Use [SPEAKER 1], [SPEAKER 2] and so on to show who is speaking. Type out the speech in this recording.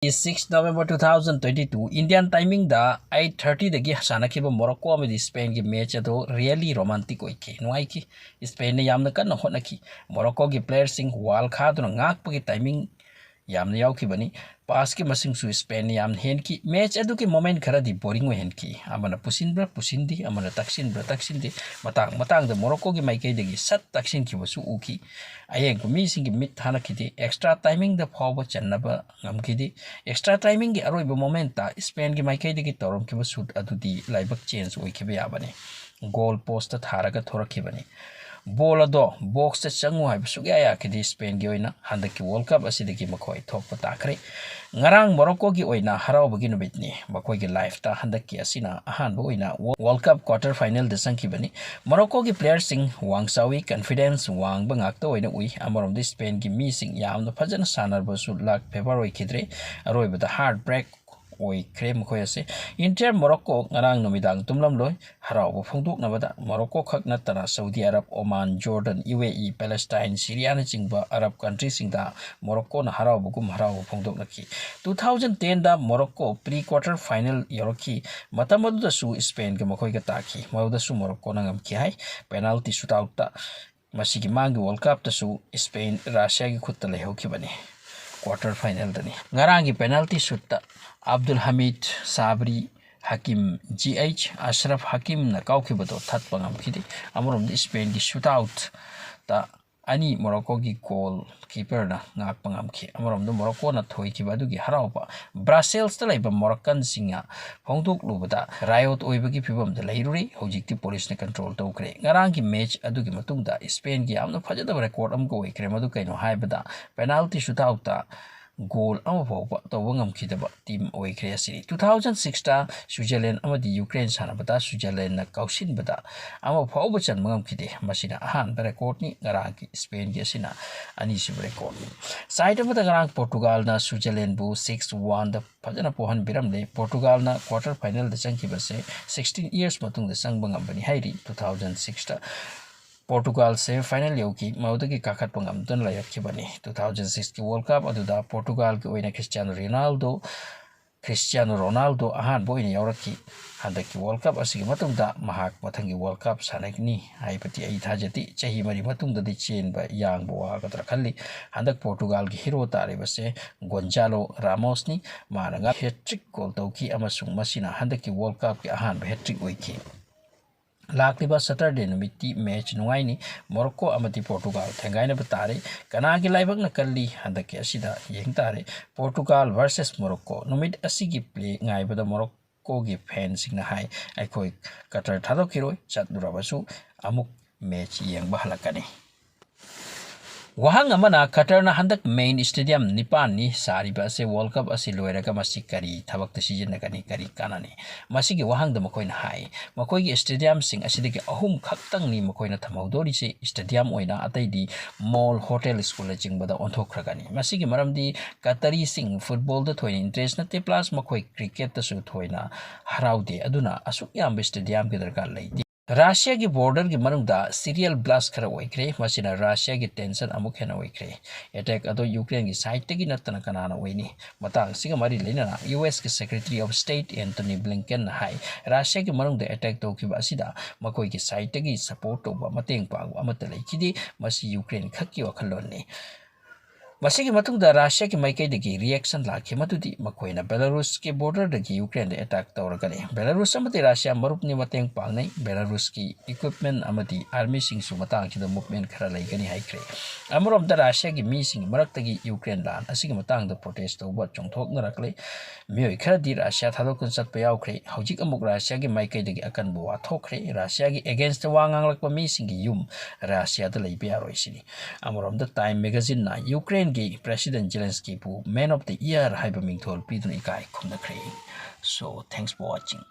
[SPEAKER 1] 6 November 2022 Indian timing da 8:30 dagi sanakhiba Morocco amadi Spain gi match ado really romantic oike nuai ki Spain ne yamna kan honaki Morocco gi players sing wal khaduna ngak pagi timing yamna yaukibani pass ki masing su Spain yam hen ki match adu ki moment khara di boring we hen ki amana pusindi amana taksindi matang da Morocco gi maikai dagi sat taksin ki wasu uki ayeng mi sing gi mit hana ki extra timing da phawa channaba ngam ki extra timing gi aroi moment ta Spain gi maikai dagi torom ki wasu adu di laibak change oi ki yabane goal post ta tharaga thoraki bani bola do box ta changu hai suga ya ki Spain gi oina handaki World Cup asidagi makoi thokpa takre ngarang Morocco gi oina harau bagi nubitni makoi gi life ta handaki asina ahan bo oina World Cup quarter final de sangki bani Morocco gi players sing wang sawi confidence wang bangak to oina ui amarom di Spain gi mi sing yamna phajana sanar bo su lak paper oi kidre aroi bada heartbreak oi krem khoi ase Inter Morocco ngarang numidang tumlam loi harau bo phongduk nabada Morocco khak natana Saudi Arab Oman Jordan UAE Palestine Syria na chingba Arab countries singda Morocco na harau bo gum harau bo phongduk naki 2010 da Morocco pre quarter final yoroki matamadu da su Spain ga makhoi ga taki mauda su Morocco na ngam ki hai penalty shootout ta masigi mangi World Cup ta su Spain Russia gi khutta lehau ki bani quarter final dani ngarangi penalty shoot ta Abdul Hamid Sabri Hakim GH Ashraf Hakim na kaukibado thatpa ngamkhidi amorom di Spain gi shootout ta ani Morocco gi goal keeper na ngak pangamkhi amorom do Morocco na thoi ki badu gi haraupa Brussels ta laiba Moroccan singa phongduk lubada riot oibagi phibam da lairuri hojikti police na control tawkre ngarang gi match adu gi matungda Spain gi amna phajada record am go ikre madu kaino haibada penalty shootout ta goal ama fawba tawba ngamkhidaba team oikre asiri 2006 ta Switzerland amadi Ukraine sanabada Switzerland na kausinbada ama fawba chan ngamkhide masina ahan record ni ngarang Spain gi asina ani sib record ni side amada ngarang Portugal na Switzerland bu 6-1 da phajana pohan biramle Portugal na quarter final da changkibase 16 years matung da sangbang ambani hairi 2006 ta Portugal se final yoki maudagi kakat pangam don layak kibani 2006 ki World Cup aduda Portugal ki oina Cristiano Ronaldo ahan boina yauraki handaki World Cup asigi matungda mahak mathangi World Cup sanakni haipati ai thajati chahi mari matungda di chen ba yang bowa katra khalli handak Portugal ki hero tare base Gonzalo Ramos ni maranga hat-trick goal tawki amasung masina handaki World Cup ki ahan ba hat-trick oiki Lakliba Saturday numiti match nungaini Morocco amati Portugal thengaina batare kanagi laibak na kalli handaki asida yeng tare Portugal versus Morocco numit asigi play ngai bada Morocco gi fans sing na hai aikoi Qatar thadokiroi chatdurabasu amuk match yeng bahalakani Wahang amana Qatar na handak main stadium nipan ni sariba se World Cup asi loiraga masi kari thabak ta season nagani kari kanani masi gi wahang da makoi na hai makoi gi stadium sing asidagi ahum khaktang ni makoi na thamawdori se stadium oina atai di mall hotel school jingbada onthokragani masi gi maram di Qatari sing football da thoina interest na te plus makoi cricket ta su thoina haraude aduna asuk yam stadium gi darkar leiti Russia ki border ki manungda serial blast khara oikre masina Russia ki tension amuk hena oikre attack ado Ukraine ki side tegi natana kanana oini matang singa mari lena US ki Secretary of State Anthony Blinken hai Russia ki manungda attack to ki basida makoi ki side tegi support to ba mateng pang amata leikidi masi Ukraine khakki wakhalon ni Masigi matungda Russia ki maikai dagi reaction lakhi matudi makoina Belarus ki border dagi Ukraine de attack tawragani Belarus amati Russia marup ni mateng pangnai Belarus ki equipment amati army sing su matang kida movement khara laigani haikre amorom da Russia ki mi sing marak dagi Ukraine lan asigi matang da protest tawba chongthok narakle mioi khara di Russia thadokun chatpa yaukre hojik amuk Russia ki maikai dagi akan bo wathokre Russia ki against the wangang lakpa mi sing gi yum Russia da leibi aroi sini amorom da Time magazine na Ukraine President Zelensky pu Man of the Year haiba mingthol pidun ikai khumna khrei. So thanks for watching.